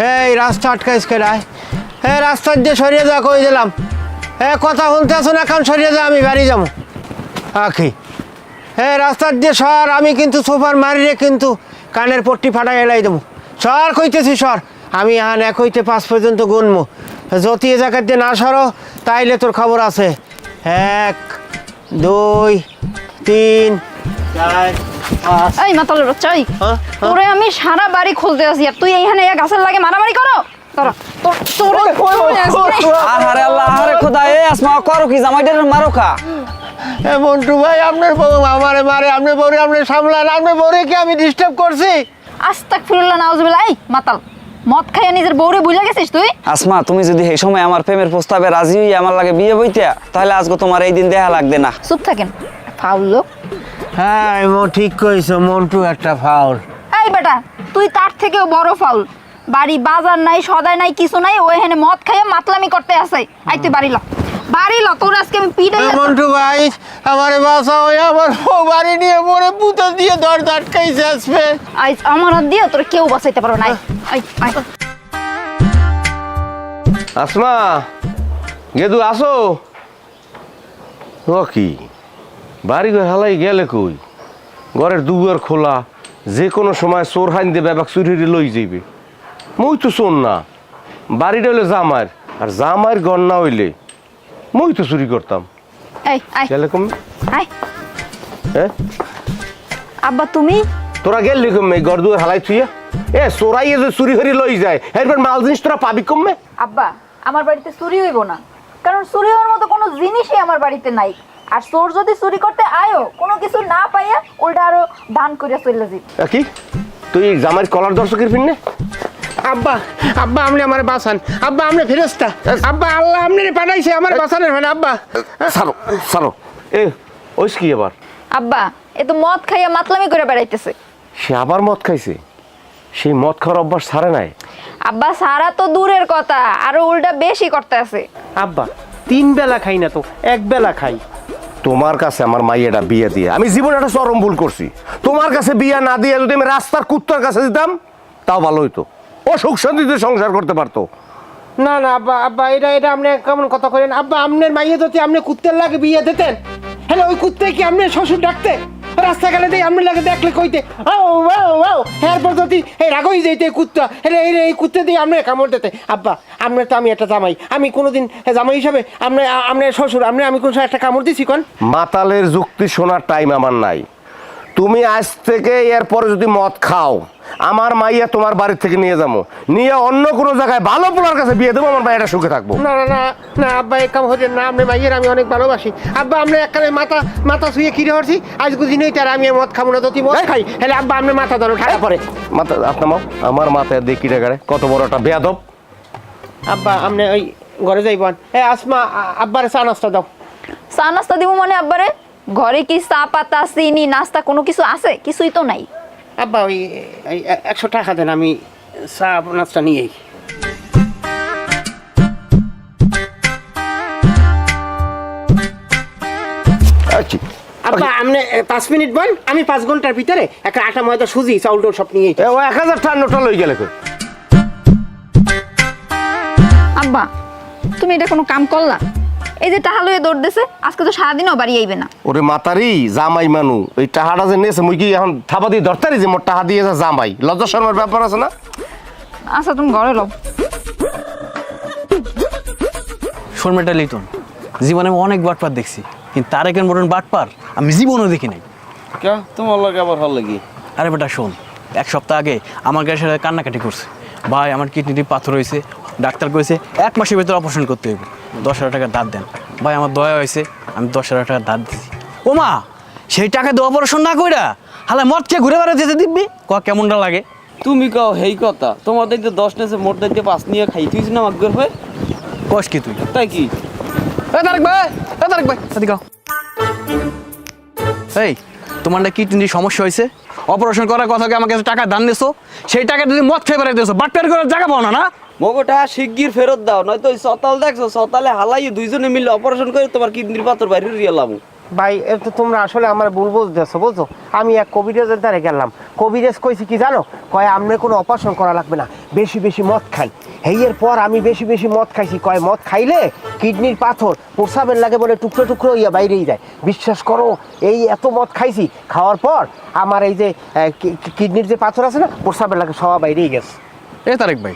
এই রাস্তা আটকাইস কেরায়, হ্যাঁ রাস্তার দিয়ে সরিয়ে যা কই দিলাম। হ্যাঁ কথা শুনতে আসো না, এখন সরিয়ে যা, আমি বাড়ি যাবো আখি। হ্যাঁ রাস্তার দিয়ে সর, আমি কিন্তু সোফার মারিয়ে কিন্তু কানের পট্টি ফাটাই এলাই দেবো। সর কইতেছি সর, আমি এখন 1 হইতে 5 পর্যন্ত গুনবো। যদি এ জায়গার দিয়ে না সরো তাইলে তোর খবর আছে। 1 2 3 4 5। এই মাতালের বাচ্চা, এই তোরে আমি সারা বাড়ি খুলতে আসি আর তুই এইখানে গাছের লাগে মারামারি করো। আহারে আল্লাহ, আহারে খোদা, এ আসমা করো কি, জামাইটার মারো খা। মন্টু ভাই আপনার বউ আমারে মারে, আপনি বউরে আপনি সামলান, আপনার বউরে কি আমি ডিস্টার্ব করছি? আস্তাগফিরুল্লাহ নাউজুবিল্লাহ। এই মাতাল, মদ খাইয়া নিজের বউরে ভুলে গেছিস তুই? আসমা, তুমি যদি এই সময় আমার প্রেমের প্রস্তাবে রাজি হই আমার লাগে বিয়ে বইতে, তাহলে আজকে তোমার এই দিন দেখা লাগবে না। চুপ থাকেন ফাউল লোক। হ্যাঁ ঠিক কইছো, মন্টু একটা ফাউল। এই বেটা, তুই তার থেকেও বড় ফাউল। বাড়ি বাজার নাই, সদাই নাই, কিছু নাই, ওই এখানে মদ খাইয়া মাতলামি করতে আসে। আই তুই বাড়ি ল, বাড়ি ল, তোর আজকে আমি পিটাই। মন্টু ভাই আমারে বাঁচাও, আমার বউ বাড়ি নিয়ে মরে পুতো দিয়ে দরজা আটকাইছে আসবে। আই আমার হাত দিয়ে তোর কেউ বাঁচাইতে পারবে না। আই আই আসমা, গেদু আসো। ও কি বাড়ি ঘর হালাই গেলে কই? ঘরের দুয়ার খোলা, যে কোনো সময় চোর হাইন দেবে, এবার চুরি লই যাইবে। মুই তো চোর না, বাড়িটা হইলে জামার, আর জামার ঘর না হইলে মুই তো চুরি করতাম। এই আই গেলে কম আই। হ্যাঁ আব্বা তুমি তোরা গেলি কমে ঘর দুয়ার হালাই থুইয়া? এ চোরাইয়ে যে চুরি হরি লই যায়, এরপর মাল জিনিস তোরা পাবি কমে? আব্বা, আমার বাড়িতে চুরি হইব না, কারণ চুরি হওয়ার মতো কোনো জিনিসই আমার বাড়িতে নাই। আর চোর যদি চুরি করতে আয়ো, কোনো কিছু না পাইয়া উল্টা আরো দান করিয়া চলে যাবি। কি তুই জামাইয়ের কলার দর্শকের ফিরনে? আব্বা আব্বা আপনি আমার বাঁচান, আব্বা আপনি ফেরেশতা, আব্বা আল্লাহ আপনি পাঠাইছে আমার বাঁচানোর মানে। আব্বা সারো সারো। এ ওইস কি আবার? আব্বা এ তো মদ খাইয়া মাতলামি করে বেড়াইতেছে। সে আবার মদ খাইছে? সেই মদ খাওয়ার অভ্যাস ছাড়ে নাই? আব্বা সারা তো দূরের কথা, আরো উল্টা বেশি করতে আছে। আব্বা 3 বেলা খাই না তো, 1 বেলা খাই। তোমার কাছে আমার মাইয়াটা বিয়ে দিয়ে আমি জীবনে একটা চরম ভুল করছি। তোমার কাছে বিয়ে না দিয়ে যদি আমি রাস্তার কুত্তার কাছে দিতাম তাও ভালো হইতো, ও সুখ শান্তিতে সংসার করতে পারতো। না না আব্বা, আব্বা এটা আপনি কেমন কথা করেন? আব্বা আপনার মাইয়ে যদি আপনি কুত্তের লাগে বিয়ে দিতেন, হ্যালো ওই কুত্তে কি আপনি শ্বশুর ডাকতে? রাস্তা গেলে দিয়ে আপনি লাগে দেখলে কইতে এরপর যদি এই রাগই যাইতে কুত্তা, এই কুত্তে দিয়ে আপনি কামড় দিতে। আব্বা আপনার তো আমি একটা জামাই, আমি কোনোদিন জামাই হিসাবে আপনার শ্বশুর আমি কোন একটা কামড় দিছি কোন? মাতালের যুক্তি শোনার টাইম আমার নাই। তুমি আজ থেকে এরপরে যদি মদ খাও, আমার মাইয়া তোমার বাড়ির থেকে নিয়ে যাবো, নিয়ে অন্য কোনো জায়গায় ভালো পোলার কাছে বিয়ে দেবো, আমার মাইয়াটা সুখে থাকবো। না না না না আব্বা এক কাম হচ্ছে না, আপনি মাইয়ের আমি অনেক ভালোবাসি। আব্বা আপনি একখানে মাথা শুয়ে কিনে হচ্ছি, আজ বুঝিনি তার আমি মদ খাবো না, যদি মদ খাই হলে আব্বা আপনি মাথা ধরো ঠাড়া পরে। মাথা আপনার আমার মাথায় দেখি টাকারে কত বড় একটা বেয়াদব। আব্বা আপনি ওই ঘরে যাইবেন। আসমা আব্বারে চা নাস্তা দাও। চা নাস্তা দিব মানে আব্বারে? ঘরে কি চা পাতা চিনি নাস্তা কোনো কিছু আছে? কিছুই তো নাই। আব্বা ওই 100 টাকা দেন, আমি চা নাস্তা নিয়ে। আব্বা আপনি 5 মিনিট বল, আমি 5 ঘন্টার ভিতরে একটা আটা ময়দা সুজি চাউল ডাল সব নিয়ে। ও 1000 টাকা নোটা লই গেলে কই? আব্বা তুমি এটা কোনো কাম করলা? এই যে টাহা লইয়া দৌড় দিছে, আজকে তো সারাদিনও বাড়ি আইবে না। ওরে মাতারি জামাই মানু, ওই টাহাটা যে নেছে মুই কি এখন থাবা দিয়ে ধরতারি যে মোর টাহা দিয়ে জামাই? লজ্জা শর্মার ব্যাপার আছে না? আচ্ছা তুমি ঘরে লও। শর্মাটা লিটন, জীবনে আমি অনেক বাটপার দেখছি, কিন্তু তার একের মতন বাটপার আমি জীবনও দেখি নাই। কে তোমার লাগে আবার ভালো লাগি? আরে বেটা শোন, 1 সপ্তাহ আগে আমার গায়ের সাথে কান্নাকাটি করছে, ভাই আমার কিডনিতে পাথর হয়েছে, ডাক্তার কইছে 1 মাসের ভিতরে অপারেশন করতে হবে, 10,000 টাকা দাঁত দেন। ভাই আমার দয়া হয়েছে, আমি 10,000 টাকা দাঁত দিছি। ও মা, সেই টাকা দিয়ে অপারেশন না কইরা হালা মদ খেয়ে ঘুরে বেড়াতে যেতে দিবি, কেমনটা লাগে? তুমি কও হেই কথা, তোমার দেখতে 10 নেছে মোট দেখতে 5 নিয়ে খাই তুই না মাগর হয়ে কস কি তুই? তাই কি? তারেক ভাই এদিকে আও। এই তোমার না কিডনির সমস্যা হয়েছে, অপারেশন করার কথা আমাকে টাকা দান দিছো, সেই টাকা যদি মদ খেয়ে বেড়াইতেছো, বাটপার করার জায়গা পাও না? না মগটা শিগগির ফেরত দাও, নয়তো ওই সতাল দেখছো, সতালে হালাই দুইজনে মিলে অপারেশন করে তোমার কিডনির পাথর বাইরে রিয়ালাম। ভাই এ তো তোমরা আসলে আমার ভুল বুঝতেছো বুঝছো। আমি এক কবিরাজের দ্বারে গেলাম, কবিরাজ কইছে কি জানো, কয় আপনার কোনো অপারেশন করা লাগবে না, বেশি বেশি মদ খাই। এর পর আমি বেশি বেশি মদ খাইছি, কয় মদ খাইলে কিডনির পাথর প্রস্রাবের লাগে বলে টুকরো টুকরো ইয়া বাইরেই যায়। বিশ্বাস করো এই এত মদ খাইছি, খাওয়ার পর আমার এই যে কিডনির যে পাথর আছে না, প্রস্রাবের লাগে সব বাইরেই গেছে। এ তারেক ভাই,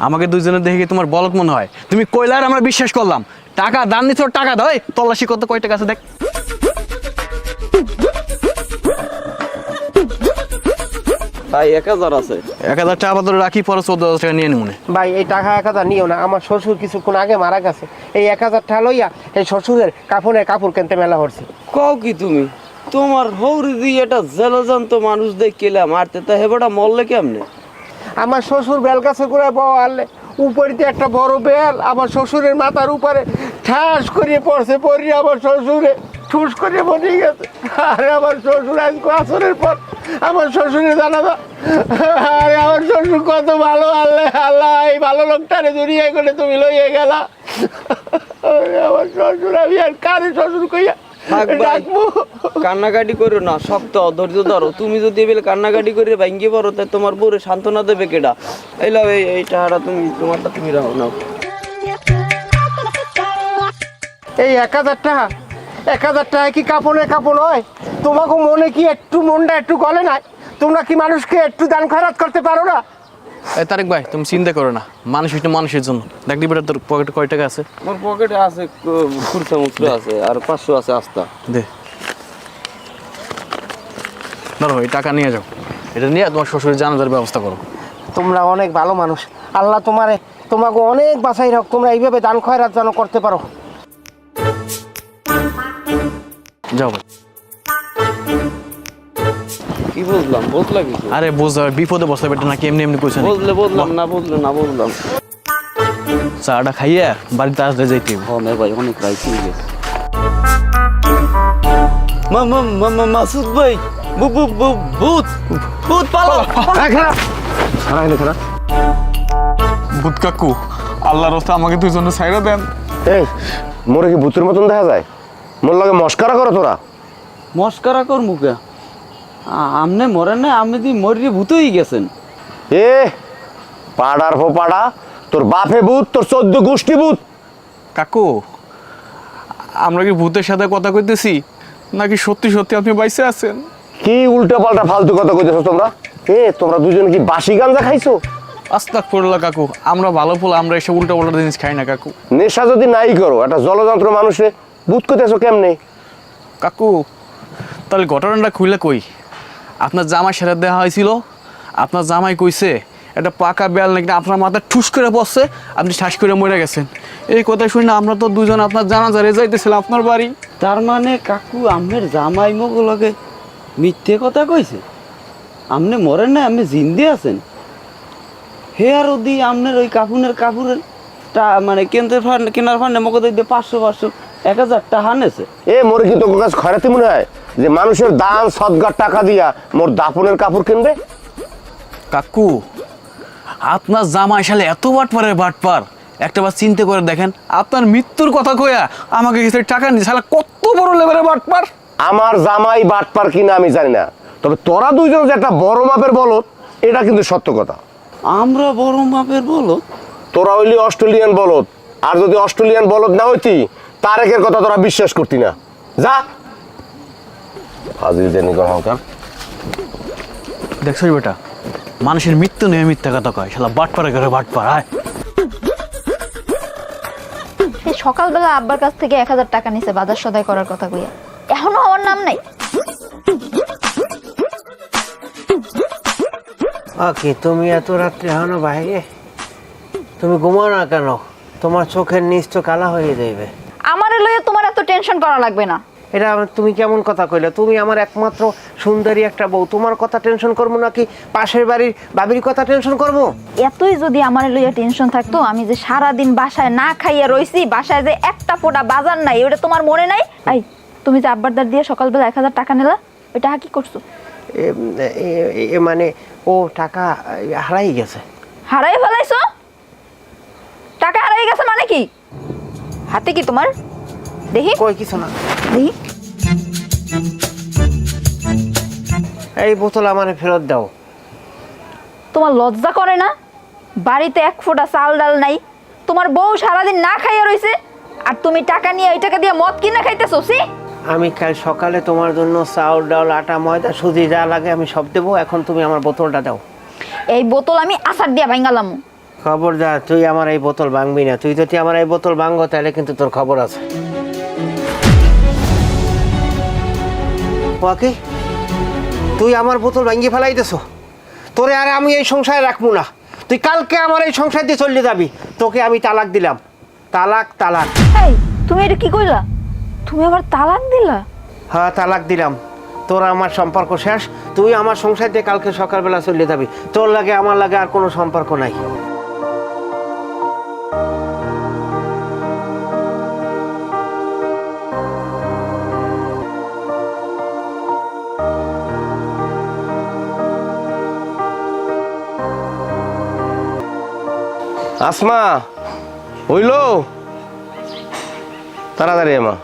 আমাকে দুইজনের দেখে কি তোমার বলত মনে হয়? তুমি কইলার আমরা বিশ্বাস করলাম, টাকা দান দিচ্ছ, টাকা দাও। এই তল্লাশি করতে কয় টাকা আছে দেখ। ভাই 1000 আছে। 1000 টাকা আপাতত রাখি, পরে 14,000 টাকা নিয়ে নিমুনে। ভাই এই টাকা 1000 নিও না, আমার শ্বশুর কিছুক্ষণ আগে মারা গেছে। এই 1000 টাকা লইয়া এই শ্বশুরের কাপড় কিনতে মেলা হচ্ছে। কও কি তুমি? তোমার হৌরি দিয়ে এটা জেলজন্ত মানুষ দেখলে মারতে, তা হেবাটা মরলে কেমনে? আমার শ্বশুর বেল গাছে করে বললে উপরিতে একটা বড় বেল আমার শ্বশুরের মাথার উপরে ঠাস করিয়ে পড়ছে, পড়িয়ে আমার শ্বশুরে ঠুস করে বনে গেছে। আরে আমার শ্বশুর আজকে আসরের পর আমার শ্বশুরে জানাবা। আরে আমার শ্বশুর কত ভালো, আল্লাহ আল্লাহ এই ভালো লোকটারে জড়িয়ে করে তুমি লইয়ে গেলা। আরে আমার শ্বশুর, আমি আর কারে শ্বশুর কইয়া থাক ভাই, ডাকবো? কান্নাকাটি করো না, শক্ত অধৈর্য ধরো। তুমি যদি এবেলে কান্নাকাটি করে ভাঙ্গি পড়ো, তাই তোমার বউরে সান্ত্বনা দেবে কেডা? এই লাও, এই টাকাটা তুমি, তোমারটা তুমি রাখো নাও। এই 1000 টাকা, 1000 টাকা কি কাপড় হয়? তোমাকে মনে কি একটু মনটা একটু গলে নাই? তোমরা কি মানুষকে একটু দান খয়রাত করতে পারো না? এই তারেক ভাই, তুমি চিন্তা করো না, মানুষ হইতে মানুষের জন্য। দেখ দিবে তোর পকেটে কয় টাকা আছে? আমার পকেটে আছে খুরসা মুচড়া আছে, আর 500 আছে আস্তা। দে, ধরো এই টাকা নিয়ে যাও। এটা নিয়ে তোমার শ্বশুরের জানাজার ব্যবস্থা করো। তোমরা অনেক ভালো মানুষ, আল্লাহ তোমাকে অনেক বাঁচাই রাখ। তোমরা এইভাবে দান খয়রাত যেন করতে পারো। যাও ভাই। কি বুঝলাম? বুঝলা কিছু? আরে বুঝ, বিপদে বসতে বেটা নাকি এমনি এমনি কইছ না। বুঝলাম না, বুঝলাম। চাটা খাইয়া বাড়িতে আসতে যাইতে হইব। হ্যাঁ ভাই, অনেক রাইট হয়ে গেছে। মাসুদ ভাই, ভূত পালা। ভূত কাকু, আল্লাহর রাস্তা আমাকে দুইজনে ছাইরা দেন। এই মোরে কি ভূতের মতন দেখা যায়? মোর লাগে মস্কারা করো তোরা? মস্কারা কর মুখে আমনে মরেন না, আমি দি মরিয়ে ভূত হয়ে গেছেন। এ পাড়ার হো পাড়া, তোর বাপে ভূত, তোর 14 গোষ্ঠী ভূত। কাকু, আমরা কি ভূতের সাথে কথা কইতেছি নাকি সত্যি সত্যি আপনি বাইসে আছেন? কি উল্টা পাল্টা ফালতু কথা কইতেছো তোমরা? তোমরা দুজন কি বাসি গাঞ্জা খাইছো? আস্তাগফিরুল্লাহ কাকু, আমরা ভালো ফুল, আমরা এসব উল্টা পাল্টা জিনিস খাই না কাকু। নেশা যদি নাই করো, একটা জলযন্ত্র মানুষে ভূত কইতেছো কেমনে? কাকু, তাহলে ঘটনাটা খুলে কই। আপনার জামাই সেরা দেওয়া হয়েছিল, আপনার জামাই কইছে একটা পাকা বেল নাকি আপনার মাথায় ঠুস করে পড়ছে, আপনি ঠাস করে মরে গেছেন। এই কথা শুনে আমরা তো দুজন আপনার জানাজারে যাইতেছিলাম আপনার বাড়ি। তার মানে কাকু আমের জামাই মগলকে মিথ্যে কথা কইছে? আমনে মরেন না, আপনি জিন্দে আছেন। হে আর ওদি আমনের ওই কাপুরের মানে কেনার ফান্ডে মগে দিয়ে 500 1000 টাকা হানেছে। মোরে কি তোর কাছে খয়রাতি মনে হয় যে মানুষের দান সদগার টাকা দিয়া মোর দাপনের কাপড় কিনবে? কাকু, আপনার জামাই শালে এত বাটপার, একটা বার চিন্তা করে দেখেন, আপনার মৃত্যুর কথা কইয়া আমাকে কিছু টাকা নিয়ে শালা কত বড় লেভেলের বাটপার। আমার জামাই বাটপার কিনা আমি জানি না, তবে তোরা দুইজন যে একটা বড় মাপের বলদ, এটা কিন্তু সত্য কথা। আমরা বড় মাপের বলো? তোরা হইলি অস্ট্রেলিয়ান বলদ, আর যদি অস্ট্রেলিয়ান বলদ না হইতি তারেকের কথা তোরা বিশ্বাস করতি না। যা ফাজিল জানি গহংকার। দেখছো বেটা, মানুষের মৃত্যু নিয়ে মিথ্যা কথা কয়, শালা বাটপারে করে বাটপার। আয় সেই সকালবেলা আব্বার কাছ থেকে 1000 টাকা নিছে বাজার সদাই করার কথা কইয়া, এখনো আমার নাম নাই। কি তুমি এত রাত্রে এখনো বাইরে? তুমি ঘুমাও না কেন? তোমার চোখের নিচ তো কালা হয়ে যাইবে। আমারে লইয়া তোমার এত টেনশন করা লাগবে না। এটা তুমি কেমন কথা কইলে? তুমি আমার একমাত্র সুন্দরী একটা বউ, তোমার কথা টেনশন করবো নাকি পাশের বাড়ির বাবির কথা টেনশন করবো? এতই যদি আমারে লইয়া টেনশন থাকতো, আমি যে সারাদিন বাসায় না খাইয়া রইছি, বাসায় যে একটা ফোঁটা বাজার নাই, ওটা তোমার মনে নাই? এই তুমি যে আব্বার দাঁড় দিয়ে সকালবেলা 1000 টাকা নিলা, ওইটা কি করছো? মানে ও টাকা হারাই গেছে। হারাই ফেলাইছো? টাকা হারাই গেছে মানে কি? হাতে কি তোমার? দেখি কই কিছু না। দেখি এই বোতল আমার ফেরত দাও। তোমার লজ্জা করে না? বাড়িতে এক ফোঁটা চাল ডাল নাই, তোমার বউ সারাদিন না খাইয়া রইছে, আর তুমি টাকা নিয়ে ওই টাকা দিয়ে মদ কিনে খাইতেছো। সি আমি কাল সকালে তোমার জন্য চাউল ডাল আটা ময়দা সুজি যা লাগে আমি সব দেবো, এখন তুমি আমার বোতলটা দাও। এই বোতল আমি আচার দিয়া ভাঙালাম। খবরদার, তুই আমার এই বোতল ভাঙবি না। তুই যদি আমার এই বোতল ভাঙবো তাহলে কিন্তু তোর খবর আছে। ওকে, তুই আমার বোতল ভাঙিয়ে ফেলাইতেছো। তোরে আর আমি এই সংসারে রাখবো না। তুই কালকে আমার এই সংসার দিয়ে চলে যাবি। তোকে আমি তালাক দিলাম। তালাক তালাক। এই তুমি এটা কি কইলা? তুমি আবার তালাক দিলা? হ্যাঁ, তালাক দিলাম। তোর আমার সম্পর্ক শেষ। তুই আমার সংসার দিয়ে কালকে সকালবেলা চলে যাবি। তোর লাগে আমার লাগে আর কোনো সম্পর্ক নাই। আসমা হইল, তাড়াতাড়ি মা।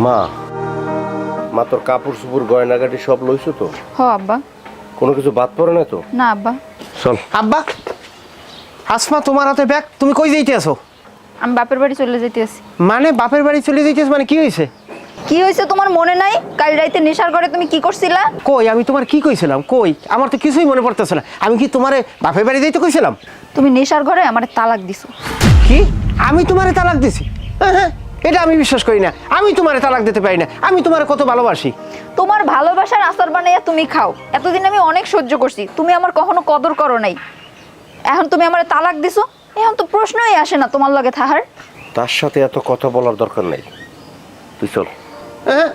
মা মা তোর কাপড় চুপুর গয়নাগাটি সব লইছো তো? হ আব্বা। কোনো কিছু বাদ পড়ে না তো? না আব্বা। চল। আব্বা, আসমা তোমার হাতে ব্যাগ, তুমি কই যাইতে আছো? আমি বাপের বাড়ি চলে যেতেছি। মানে বাপের বাড়ি চলে যাইতেছ মানে কি হয়েছে? কি হয়েছে তোমার মনে নাই? কাল রাইতে নেশার ঘরে তুমি কি করছিলা? কই আমি তোমার কি কইছিলাম? কই আমার তো কিছুই মনে পড়তেছে না। আমি কি তোমারে বাপের বাড়ি যাইতে কইছিলাম? তুমি নেশার ঘরে আমারে তালাক দিছো। কি আমি তোমারে তালাক দিছি? হ্যাঁ, এটা আমি বিশ্বাস করি না। আমি তোমারে তালাক দিতে পারি না। আমি তোমারে কত ভালোবাসি। তোমার ভালোবাসার আচার বানাইয়া তুমি খাও। এতদিন আমি অনেক সহ্য করছি, তুমি আমার কখনো কদর করো নাই। এখন তুমি আমারে তালাক দিছো, এখন তো প্রশ্নই আসে না তোমার লগে থাহার। তার সাথে এত কথা বলার দরকার নেই, তুই চল। হ্যাঁ,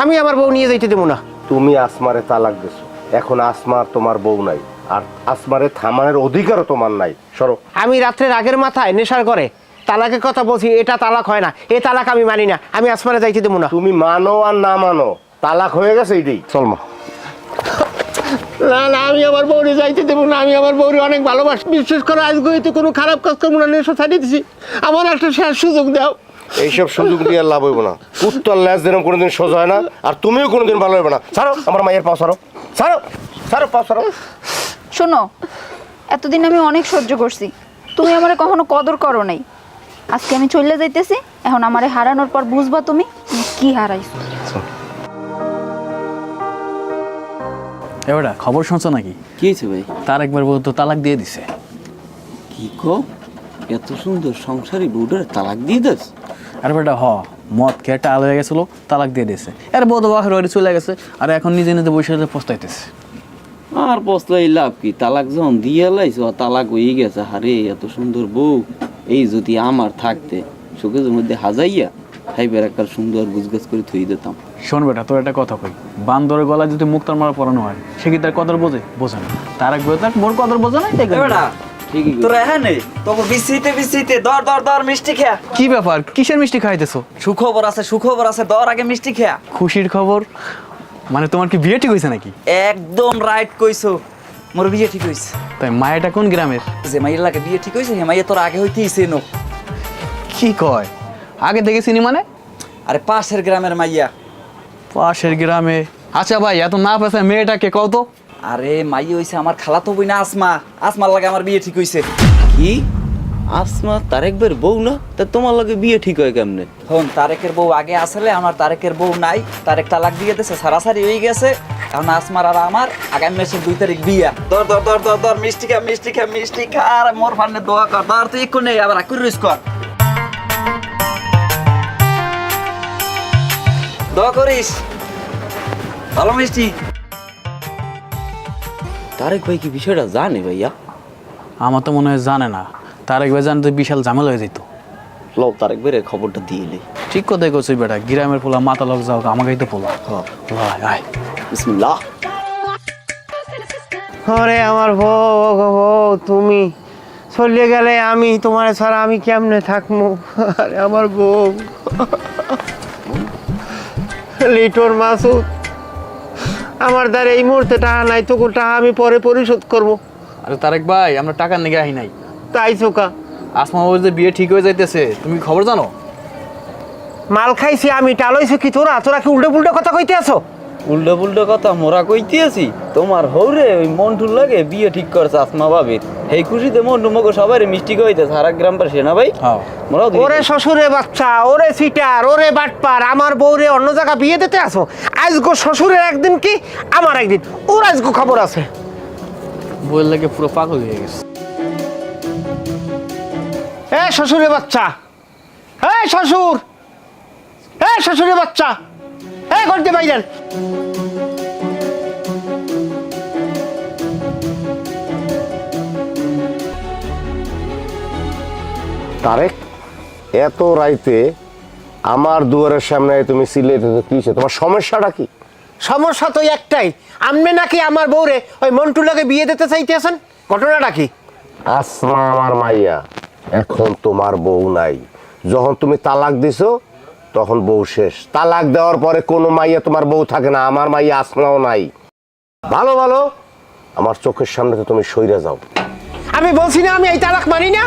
আমি আমার বউ নিয়ে যাইতে দেবো না। তুমি আসমারে তালাক দিছো, এখন আসমার তোমার বউ নাই, আর আসমারে থামানোর অধিকারও তোমার নাই। সরো। আমি রাত্রের আগের মাথায় নেশার করে তালাকের কথা বলছি, এটা তালাক হয় না। এ তালাক আমি মানি না। আমি আসমারে যাইতে দেবো না। তুমি মানো আর না মানো, তালাক হয়ে গেছে এইটাই। চল মা। না না, আমি আমার বউরে যাইতে দেবো না। আমি আমার বউরে অনেক ভালোবাসি। বিশেষ করে আজকে হয়তো কোনো খারাপ কাজ করবো না, নেশা ছাড়িয়ে দিছি। আমার একটা শেষ সুযোগ দাও। এইসব সুযোগ দিয়ে আর লাভ হইব না। কুত্তার ল্যাজ যেরকম কোনোদিন সোজা হয় না, আর তুমিও কোনোদিন ভালো হবে না। ছাড়ো আমার মায়ের পাও, ছাড়ো ছাড়ো ছাড়ো, পাও ছাড়ো। শোনো, এতদিন আমি অনেক সহ্য করছি, তুমি আমারে কখনো কদর করো নাই। আজকে আমি চলে যাইতেছি, এখন আমারে হারানোর পর বুঝবা তুমি কি হারাইছো। এবারে খবর শুনছো নাকি? কি হয়েছে ভাই? তার একবার বউ তো তালাক দিয়ে দিছে। কি কো? এত সুন্দর সংসারী বউটার তালাক দিয়ে দাস? আর বেটা মদ খেয়ে টাল হয়ে গেছিল, তালাক দিয়ে দিয়েছে। এর বউ তো বাপের বাড়ি চলে গেছে, আর এখন নিজে নিজে বসে পস্তাইতেছে। আর পস্লাই লাভ কি? তালাক যখন দিয়ে লাইছো, তালাক হয়ে গেছে। হারে এত সুন্দর বউ, এই যদি আমার থাকতে শোকেজের মধ্যে হাজাইয়া খাইবার একটা সুন্দর গুজগাছ করে থই দিতাম। শোন বেটা, তোর একটা কথা কই, বান্দরের গলায় যদি মুক্তার মারা পরানো হয়, সে কি তার কদর বোঝে না? তার এক বউ তার মোর কদর বোঝে না। ঠিকই কইছো। তোরা হ্যাঁ নেই তবু বিসিতে দর দর দর মিষ্টি খেয়া। কি ব্যাপার, কিসের মিষ্টি খাইতেছো? সুখবর আছে দর আগে মিষ্টি খেয়া। খুশির খবর? মানে তোমার কি বিয়ে ঠিক হয়েছে নাকি? একদম রাইট কইছো, মোর বিয়ে ঠিক হইছে। তাই মায়েটা কোন গ্রামের? যে মাইয়ের লাগে বিয়ে ঠিক হইছে, হে মাইয়া তোর আগে হইতেই চেনো। কি কয়? আগে থেকে চিনি মানে? আরে পাশের গ্রামের মাইয়া। পাশের গ্রামে? আচ্ছা ভাই, এত না পেছে মেয়েটাকে কও তো। আরে মাইয়া হইছে আমার খালাতো বই না আসমার লাগে আমার বিয়ে ঠিক হইছে। কি আসমা তারেকবের বউ না? তা তোমার লগে বিয়ে ঠিক হয় কেমনে? হন তারেকের বউ আগে আসলে, আমার তারেকের বউ নাই। তারেক তালাক দিয়ে দিয়েছে, সারাসারি হয়ে গেছে। এখন আসমার আর আমার আগামী মাসের 2 তারিখ বিয়া। দর দর দর দর দর মিষ্টি খা আর মোর ফান্ডে দোয়া কর। দর তুই একটু নেই, আবার আকুর রইস কর, দোয়া করিস। ভালো মিষ্টি। তারেক ভাই কি বিষয়টা জানে ভাইয়া? আমার তো মনে হয় জানে না। তার একবার জানতে বিশাল ঝামেলা হয়ে যেত। লও তারেক ভাইয়ের খবরটা দিয়ে লে। ঠিক কথাই করছিস বেটা, গ্রামের পোলা মাথা লোক যাও, আমাকেই তো পোলা। আয় বিসমিল্লাহ। আরে আমার বউ, তুমি চলে গেলে আমি তোমার ছাড়া আমি কেমনে থাকবো? আরে আমার বউ, লিটর মাসুদ, আমার দ্বারা এই মুহূর্তে টাকা নাই। তোকে টাকা আমি পরে পরিশোধ করবো। আরে তারেক ভাই, আমরা টাকার নিগে আহি নাই। তাই চোকা? আসমা বাবুর যে বিয়ে ঠিক হয়ে যাইতেছে, তুমি খবর জানো? মাল খাইছি আমি, টালইছি কি তোরা? তোরা কি উল্টো পুল্টো কথা কইতে আছো? উল্টো পুল্টো কথা মোরা কইতেছি? তোমার হৌরে ওই মন্টুর লাগে বিয়ে ঠিক করছে আসমা ভাবির। এই খুশিতে মন্টু মগো সবাই মিষ্টি কইতেছে সারা গ্রাম পাশে না ভাই? হ্যাঁ। মোরাও ওরে শ্বশুরে বাচ্চা, ওরে সিটার, ওরে বাটপার, আমার বউরে অন্য জায়গা বিয়ে দিতে আসো। আজগো শ্বশুরের একদিন কি আমার একদিন, ওর আজগো খবর আছে। বইয়ের লাগে পুরো পাগল হয়ে গেছে। এ শ্বশুরে বাচ্চা, এ শ্বশুর, এ শ্বশুরে বাচ্চা, এ করতে পাইলেন। তারেক, এত রাইতে আমার দুয়ারের সামনে তুমি সিলেটে কিসে? তোমার সমস্যাটা কি? সমস্যা তো একটাই, আপনি নাকি আমার বউরে ওই মন্টু লাগে বিয়ে দিতে চাইতেছেন। ঘটনাটা কি? আসমা আমার মাইয়া, এখন তোমার বউ নাই। যখন তুমি তালাক দিছো তখন বউ শেষ। তালাক দেওয়ার পরে কোনো মাইয়া তোমার বউ থাকে না। আমার মাইয়া আসমাও নাই। ভালো ভালো আমার চোখের সামনে তো তুমি সইরা যাও। আমি বলছি না আমি এই তালাক মানি না।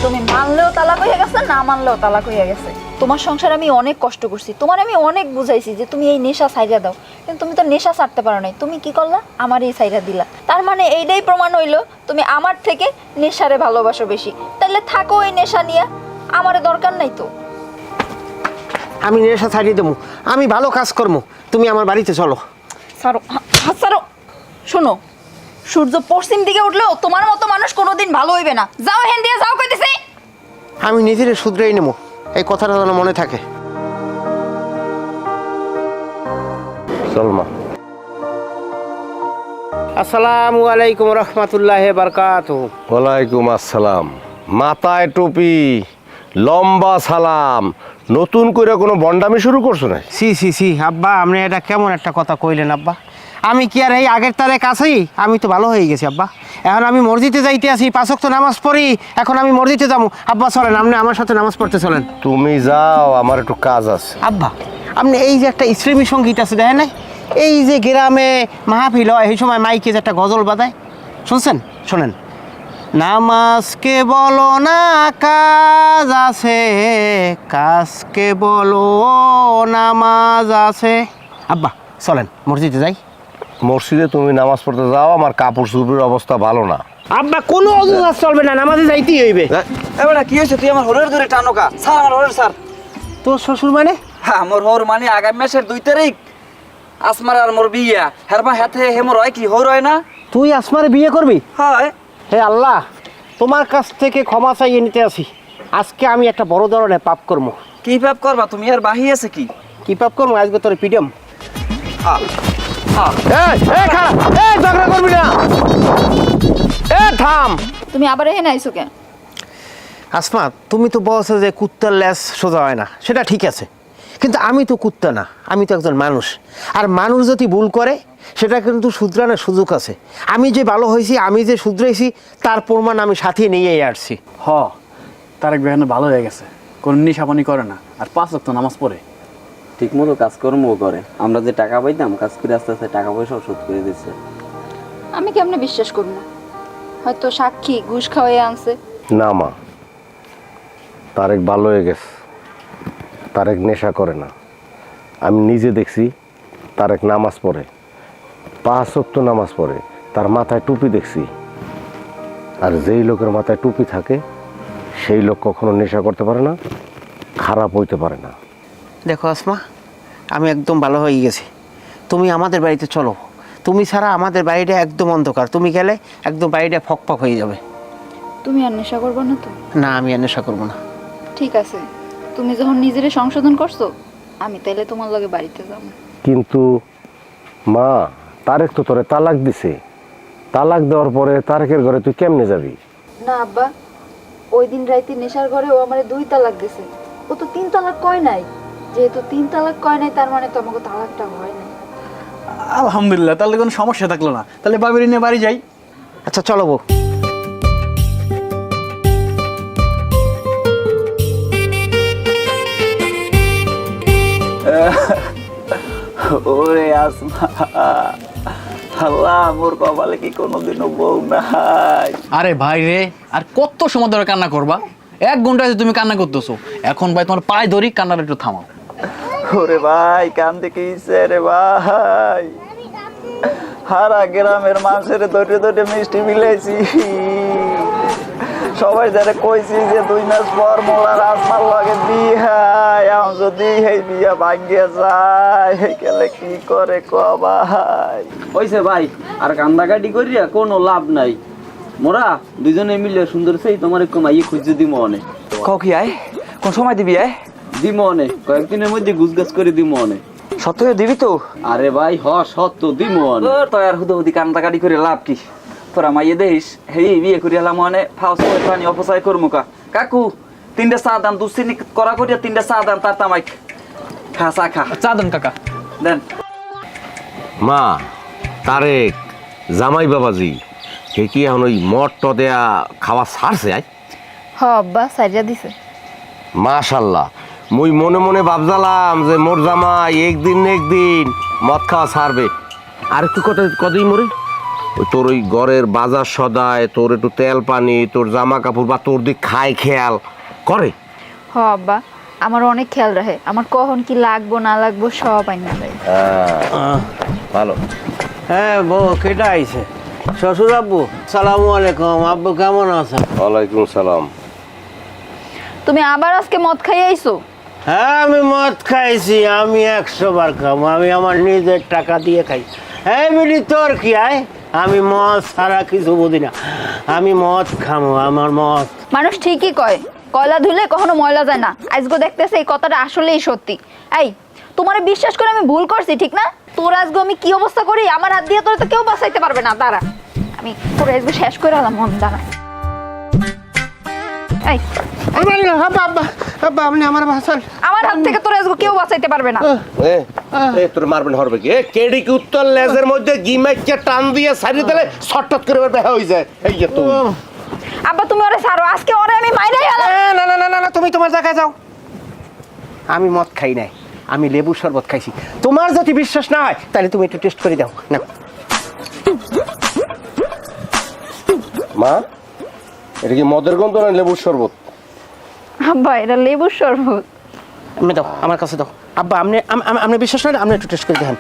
তুমি মানলেও তালাক হয়ে গেছে, না মানলেও তালাক হয়ে গেছে। তোমার সংসার আমি অনেক কষ্ট করছি, তোমার আমি অনেক বুঝাইছি যে তুমি এই নেশা ছাইড়া দাও, কিন্তু তুমি তো নেশা ছাড়তে পারো নাই। তুমি কি করলা? আমার এই ছাইড়া দিলা। তার মানে এইটাই প্রমাণ হইলো তুমি আমার থেকে নেশারে ভালোবাসো বেশি। তাহলে থাকো এই নেশা নিয়ে, আমারে দরকার নাই তো। আমি নেশা ছাড়িয়ে দেবো, আমি ভালো কাজ করবো, তুমি আমার বাড়িতে চলো। ছাড়ো, হাত ছাড়ো। শোনো, সূর্য পশ্চিম দিকে উঠলেও তোমার মতো মানুষ কোনোদিন ভালো হইবে না। যাও হেন দিয়ে যাও কইতেছি। আমি নিজের শুধরেই নেবো, এই কথাটা যেন মনে থাকে। চল মা। আসসালামু আলাইকুম রহমতুল্লাহ বারকাতুহু। ওয়ালাইকুম আসসালাম। মাথায় টুপি, লম্বা সালাম, নতুন করে কোনো বন্ডামি শুরু করছো না? সি সি সি আব্বা, আপনি এটা কেমন একটা কথা কইলেন আব্বা? আমি কি আর এই আগের তারে কাছেই? আমি তো ভালো হয়ে গেছি আব্বা। এখন আমি মসজিদে যাইতে আসি, 5 ওয়াক্ত নামাজ পড়ি, এখন আমি মসজিদে যাবো। আব্বা চলেন, আপনি আমার সাথে নামাজ পড়তে চলেন। তুমি যাও, আমার একটু কাজ আছে। আব্বা, আপনি এই যে একটা ইসলামী সঙ্গীত আছে দেখেন নাই, এই যে গ্রামে মাহফিল হয় এই সময় মাইকে যে একটা গজল বাজায়, শুনছেন? শোনেন। নামাজকে বলো না কাজ আছে, কাজকে বলো নামাজ আছে। আব্বা চলেন মসজিদে যাই। মসজিদে তুমি নামাজ পড়তে যাও, আমার কাপড় চোপড়ের অবস্থা ভালো না। আব্বা কোনো অজুহাত চলবে না, নামাজে যাইতেই হইবে। এবার কি হয়েছে? তুই আমার হরের ধরে টানোকা স্যার, আমার হরের স্যার। তোর শ্বশুর মানে? হ্যাঁ, আমার হর মানে আগামী মাসের 2 তারিখ আসমার আর মোর বিয়া। হেরবা হাতে হেমর হয় কি হর হয় না? তুই আসমারে বিয়ে করবি? হয়। হে আল্লাহ, তোমার কাছ থেকে ক্ষমা চাইয়ে নিতে আসি। আজকে আমি একটা বড় ধরনের পাপ করবো। কি পাপ করবা তুমি? আর বাহি আছে কি? কি পাপ করবো? আজকে তোর পিডিএম। হ্যাঁ হ্যাঁ। ঝগড়া করবি না, থাম। তুমি আবার এখানে আইছো কেন? আসমা, তুমি তো বলছো যে কুত্তার ল্যাস সোজা হয় না, সেটা ঠিক আছে, কিন্তু আমি তো কুত্তা না, আমি তো একজন মানুষ। আর মানুষ যদি ভুল করে সেটা কিন্তু শুধরানোর সুযোগ আছে। আমি যে ভালো হয়েছি, আমি যে শুধরাইছি, তার প্রমাণ আমি সাথে নিয়েই আসছি। হ, তারেক ভাই ভালো হয়ে গেছে, কোনো নেশাপানি করে না, আর 5 ওয়াক্ত নামাজ পড়ে। ঠিক মতো কাজকর্মও করে। আমরা যে টাকা পাইতাম কাজ করে আস্তে আস্তে টাকা পয়সাও শোধ করে দিচ্ছে। আমি কেমনে বিশ্বাস করব না? হয়তো সাক্ষী ঘুষ খাওয়াই আনছে। না মা, তারেক ভালো হয়ে গেছে। তারেক নেশা করে না। আমি নিজে দেখছি তারেক নামাজ পড়ে, 5 ওয়াক্ত নামাজ পড়ে, তার মাথায় টুপি দেখছি। আর যেই লোকের মাথায় টুপি থাকে সেই লোক কখনো নেশা করতে পারে না, খারাপ হইতে পারে না। দেখো আসমা, আমি একদম ভালো হয়ে গেছি। তুমি আমাদের বাড়িতে চলো। তুমি ছাড়া আমাদের বাড়িটা একদম অন্ধকার, তুমি গেলে একদম বাড়িটা ফকফক হয়ে যাবে। তুমি আর নেশা করবে না তো? না, আমি আর নেশা করবো না। ঠিক আছে, তুমি যখন নিজেরে সংশোধন করছো, আমি তাইলে তোমার লগে বাড়িতে যাবো। কিন্তু মা, তারেক তো তোরে তালাক দিছে। তালাক দেওয়ার পরে তারেকের ঘরে তুই কেমনে যাবি? না আব্বা, ওই দিন রাইতে নেশার ঘরে ও আমারে 2 তালাক দিছে। ও তো 3 তালাক কয় নাই। যেহেতু 3 তালাক কয় নাই, তার মানে তো আমাকে তালাকটা হয় নাই। আলহামদুলিল্লাহ, তাহলে কোনো সমস্যা থাকলো না। তাহলে বাবির নিয়ে বাড়ি যাই। আচ্ছা চলো বউ। ওরে আসমা, আল্লাহ মোর কপালে কি কোনোদিনও বউ নাই? আরে ভাই রে, আর কত সময় ধরে কান্না করবা? 1 ঘন্টা আছে তুমি কান্না করতেছো। এখন ভাই তোমার পায়ে ধরি, কান্নাটা একটু থামাও। ওরে ভাই কান দেখিছে রে ভাই, হারা গ্রামের মানুষের ধরে ধরে মিষ্টি মিলাইছি, সবাই যারা কইছি যে 2 মাস পর মোরা আসমার লাগে বিয়া, এখন যদি এই বিয়া ভাঙ্গিয়া যায় গেলে কি করে ক ভাই। হইছে ভাই, আর কান্দাকাটি করিয়া কোনো লাভ নাই। মোরা দুজনে মিলে সুন্দর সেই তোমার একটু মাইয়ে খুঁজে দিব অনেক। কও কি আয়, কোন সময় দিবি আয়? দিব অনেক, কয়েকদিনের মধ্যে গুছগাছ করে দিব অনেক। সত্য দিবি তো? আরে ভাই হ সত্য দিব অনেক। তোর তো আর হুদো হুদি কান্দাকাটি করে লাভ কি? তোরা মাইয়ে দেখিস হেই বিয়ে করি এলাম মানে ফাউস করে পানি অপচয় করমু কা। কাকু 3টা চা দাম, দুশ্চিনি করা করিয়া 3টা চা দাম, তার তামাই খা চা খা চা দেন কাকা। দেন। মা, তারেক, জামাই বাবাজি হে কি এখন ওই মট দেয়া খাওয়া ছাড়ছে আজ? হ আব্বা সাইজা দিছে। মাশাল্লাহ, মুই মনে মনে ভাবজালাম যে মোর জামাই একদিন না একদিন মদ খাওয়া ছাড়বে। আর একটু কতই মরে ওই তোর ওই ঘরের বাজার সদায়, তোর একটু তেল পানি, তোর জামা কাপড় বা তোর দিক খায় খেয়াল করে। হ আব্বা আমার অনেক খেয়াল রাখে, আমার কখন কি লাগবো না লাগবো সব আইনা দেয়। ভালো। হ্যাঁ বউ, কেটা আইছে? শ্বশুর আব্বু, সালামু আলাইকুম। আব্বু কেমন আছেন? ওয়ালাইকুম সালাম। তুমি আবার আজকে মদ খাইয়ে আইছো? হ্যাঁ আমি মদ খাইছি, আমি 100 বার খাবো, আমি আমার নিজের টাকা দিয়ে খাই। হ্যাঁ বিড়ি তোর কি আয়, আমি মদ ছাড়া কিছু বুঝি না, আমি মদ খামো, আমার মদ। মানুষ ঠিকই কয়, কয়লা ধুলে কখনো ময়লা যায় না। আজকে দেখতেছে এই কথাটা আসলেই সত্যি। এই তোমারে বিশ্বাস করে আমি ভুল করছি ঠিক না? তোর আজকে আমি কি অবস্থা করি, আমার হাত দিয়ে তোর তো কেউ বাঁচাইতে পারবে না। দাঁড়া, আমি তোর আজকে শেষ করে আলাম মন। দাঁড়া এই আপনি আমার ভাষণ আমার হাত থেকে তোর আজকে কেউ বাঁচাইতে পারবে না। তোর মারবেন হরবে কি? কেডি কি উত্তর লেজের মধ্যে গিমাইকে টান দিয়ে সারিয়ে দিলে শর্টকাট করে দেখা হয়ে যায়। এই যে তুমি আব্বা তুমি ওরে ছাড়ো, আজকে ওরে আমি মাইরাই গেলাম। না না না না না, তুমি তোমার জায়গায় যাও। আমি মদ খাই নাই, আমি লেবু শরবত খাইছি। তোমার যদি বিশ্বাস না হয় তাহলে তুমি একটু টেস্ট করে দাও না। মা, এটা কি মদের গন্ধ না লেবুর শরবত? আব্বা এটা লেবুর শরবত। আমি দাও, আমার কাছে দাও। আব্বা আপনি আপনি বিশ্বাস না, আপনি একটু টেস্ট করে দেখেন।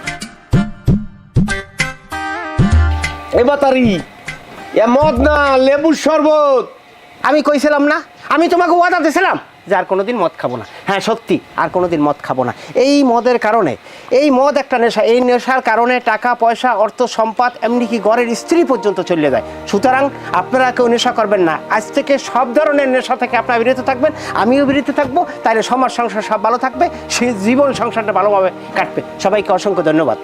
এই বাতারি, এ মদ না, লেবুর শরবত। আমি কইছিলাম না, আমি তোমাকে ওয়াদা দিয়েছিলাম যে আর কোনোদিন মদ খাবো না। হ্যাঁ সত্যি, আর কোনোদিন মদ খাবো না। এই মদের কারণে, এই মদ একটা নেশা, এই নেশার কারণে টাকা পয়সা অর্থ সম্পদ এমনকি ঘরের স্ত্রী পর্যন্ত চলে যায়। সুতরাং আপনারা কেউ নেশা করবেন না। আজ থেকে সব ধরনের নেশা থেকে আপনারা বিরত থাকবেন, আমিও বিরত থাকবো। তাহলে সমাজ সংসার সব ভালো থাকবে, সে জীবন সংসারটা ভালোভাবে কাটবে। সবাইকে অসংখ্য ধন্যবাদ।